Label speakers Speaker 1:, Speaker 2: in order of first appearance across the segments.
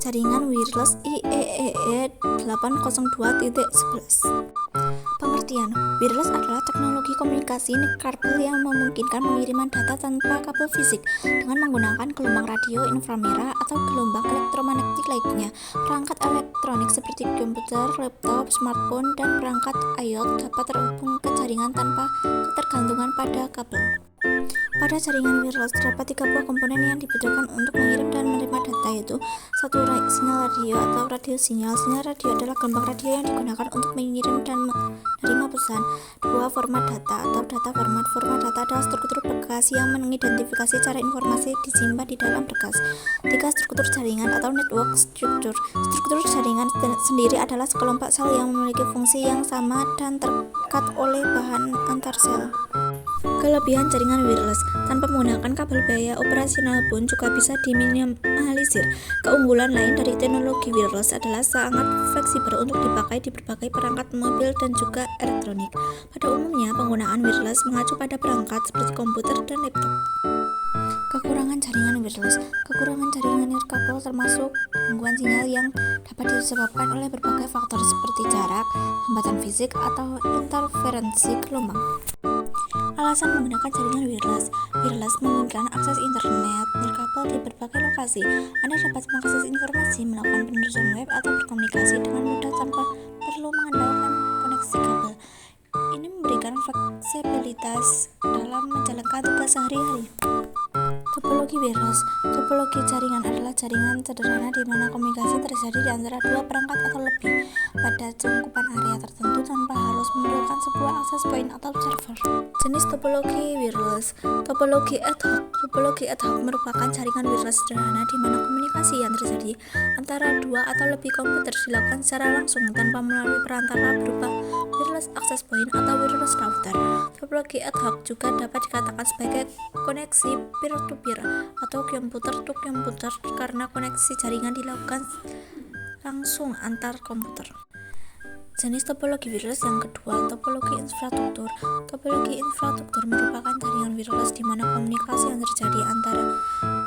Speaker 1: Jaringan wireless IEEE 802.11. Pengertian: wireless adalah teknologi komunikasi kabel yang memungkinkan pengiriman data tanpa kabel fisik dengan menggunakan gelombang radio inframerah atau gelombang elektromagnetik lainnya. Perangkat elektronik seperti komputer, laptop, smartphone, dan perangkat IoT dapat terhubung ke jaringan tanpa ketergantungan pada kabel. Pada jaringan wireless terdapat 3 buah komponen yang dibutuhkan untuk mengirim dan menerima data, yaitu 1. Sinyal radio atau radio sinyal. Sinyal radio adalah gelombang radio yang digunakan untuk mengirim dan menerima pesan. 2. Format data atau data format. Format data adalah struktur berkas yang mengidentifikasi cara informasi disimpan di dalam berkas. 3. Struktur jaringan atau network structure. Struktur jaringan sendiri adalah sekelompok sel yang memiliki fungsi yang sama dan terikat oleh bahan antar sel. Kelebihan jaringan wireless: tanpa menggunakan kabel, biaya operasional pun juga bisa diminimalisir. Keunggulan lain dari teknologi wireless adalah sangat fleksibel untuk dipakai di berbagai perangkat mobil dan juga elektronik. Pada umumnya, penggunaan wireless mengacu pada perangkat seperti komputer dan laptop. Kekurangan jaringan wireless: kekurangan jaringan nirkabel termasuk gangguan sinyal yang dapat disebabkan oleh berbagai faktor seperti jarak, hambatan fisik, atau interferensi gelombang. Alasan menggunakan jaringan wireless: wireless memungkinkan akses internet nirkabel di berbagai lokasi. Anda dapat mengakses informasi, melakukan penerusan web, atau berkomunikasi dengan mudah tanpa perlu mengandalkan koneksi kabel. Ini memberikan fleksibilitas dalam menjalankan tugas sehari-hari. Topologi wireless: topologi jaringan adalah jaringan sederhana di mana komunikasi terjadi di antara dua perangkat atau lebih pada cangkupan area tertentu tanpa harus memerlukan sebuah access point atau server. Jenis topologi wireless: topologi ad hoc. Topologi ad hoc merupakan jaringan wireless sederhana di mana komunikasi yang terjadi antara dua atau lebih komputer dilakukan secara langsung tanpa melalui perantara berupa wireless access point atau wireless router. Topologi ad hoc juga dapat dikatakan sebagai koneksi peer-to-peer atau komputer to komputer karena koneksi jaringan dilakukan langsung antar komputer. Jenis topologi wireless yang kedua, topologi infrastruktur. Topologi infrastruktur merupakan jaringan wireless di mana komunikasi yang terjadi antara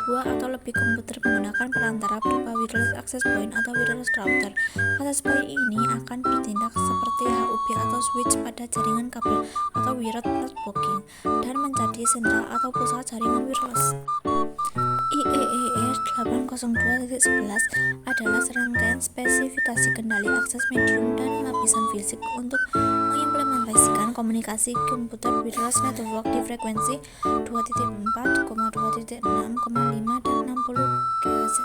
Speaker 1: dua atau lebih komputer menggunakan perantara berupa wireless access point atau wireless router. Access point ini akan bertindak seperti HUB atau switch pada jaringan kabel atau wired networking dan menjadi sentral atau pusat jaringan wireless. IEEE 802.11 adalah serangkaian spesifikasi kendali akses medium dan lapisan fisik untuk mengimplementasikan komunikasi komputer wireless network di frekuensi 2.4, 2.6, 5, dan 60 GHz.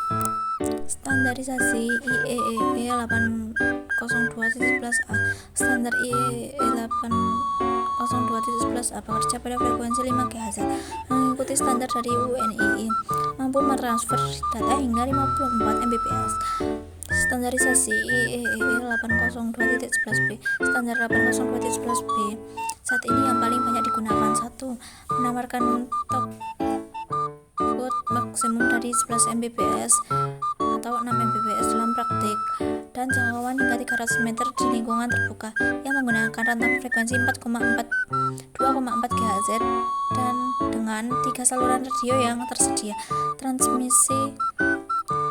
Speaker 1: Standarisasi IEEE 802.11a. Standar IEEE 802.11a bekerja pada frekuensi 5 GHz, mengikuti standar dari UNII, mampu mentransfer data hingga 54 Mbps. Standarisasi IEEE 802.11b. Standar 802.11b saat ini yang paling banyak digunakan. 1. Menawarkan throughput maksimum dari 11 Mbps atau 6 Mbps dalam praktik dan jangkauan hingga 300 meter di lingkungan terbuka yang menggunakan rentang frekuensi 2,4 GHz dan dengan 3 saluran radio yang tersedia. Transmisi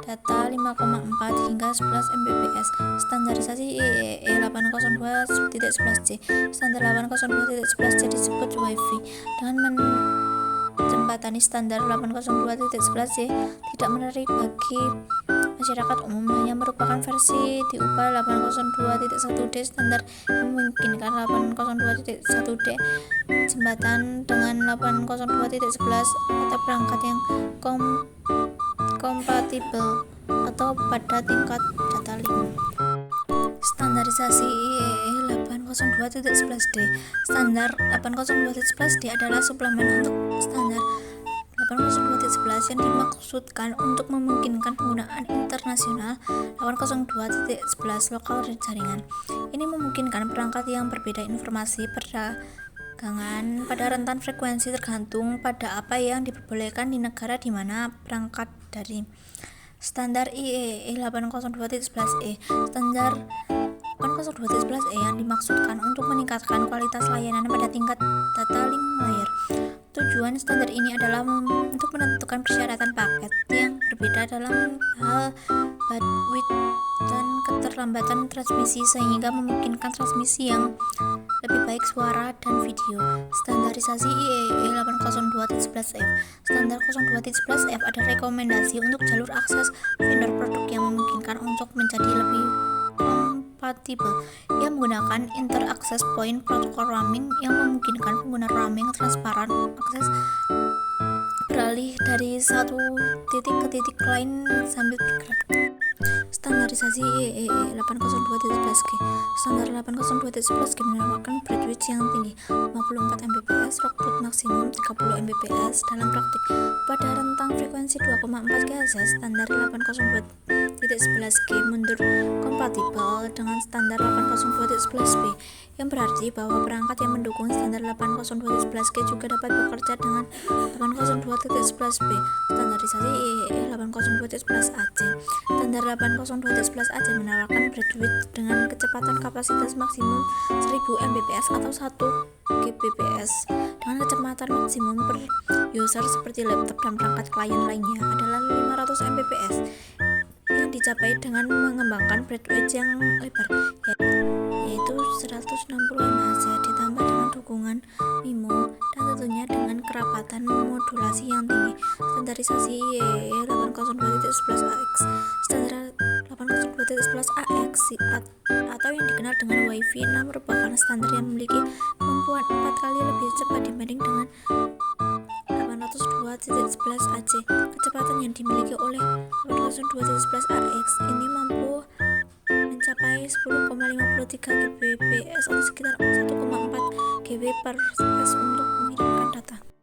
Speaker 1: data 5,4 hingga 11 Mbps. Standarisasi IEEE 802.11c. Standar 802.11c disebut Wi-Fi. Dengan menjembatani standar 802.11c tidak menarik bagi masyarakat umum, hanya merupakan versi diubah 802.1d standar yang memungkinkan 802.1d jembatan dengan 802.11 atau perangkat yang kompatibel atau pada tingkat data link. Standarisasi IEEE 802.11d. Standar 802.11d adalah suplemen untuk standar 802.11 yang dimaksudkan untuk memungkinkan penggunaan internasional 802.11 lokal jaringan. Ini memungkinkan perangkat yang berbeda informasi perdagangan pada rentan frekuensi tergantung pada apa yang diperbolehkan di negara di mana perangkat dari. Standar IEEE 802.11e. Standar 802.11e yang dimaksudkan untuk meningkatkan kualitas layanan pada tingkat data link layer. Tujuan standar ini adalah untuk menentukan persyaratan paket yang berbeda dalam hal bandwidth dan keterlambatan transmisi sehingga memungkinkan transmisi yang lebih baik suara dan video. Standarisasi IEEE 802.11f. Standar 02.11f ada rekomendasi untuk jalur akses vendor produk yang memungkinkan untuk menjadi lebih kompatibel. Ia menggunakan Inter-Access Point Protocol Roaming yang memungkinkan pengguna roaming transparan akses beralih dari satu titik ke titik lain sambil bergerak. Standarisasi IEEE 802.11g. Standar 802.11g menawarkan bandwidth yang tinggi 54 Mbps, throughput maksimum 30 Mbps dalam praktik pada rentang frekuensi 2,4 GHz. Standar 802.11g mundur kompatibel dengan standar 802.11b, yang berarti bahwa perangkat yang mendukung standar 802.11g juga dapat bekerja dengan 802.11b. Standarisasi IEEE 802.11ac. Standar 802.11ac menawarkan bandwidth dengan kecepatan kapasitas maksimum 1000 Mbps atau 1 Gbps dengan kecepatan maksimum per user seperti laptop dan perangkat klien lainnya adalah 500 Mbps yang dicapai dengan mengembangkan bandwidth yang lebar yaitu 160 MHz ditambah dengan dukungan MIMO dan tentunya dengan kerapatan modulasi yang tinggi. Standarisasi IEEE 802.11ax. Standar 802.11ax atau yang dikenal dengan Wi-Fi 6 merupakan standar yang memiliki kemampuan 4 kali lebih cepat dibanding dengan 802.11ac. Kecepatan yang dimiliki oleh 802.11ax ini mampu mencapai 10,53 Gbps atau sekitar 1,4 GB per s untuk mengirimkan data.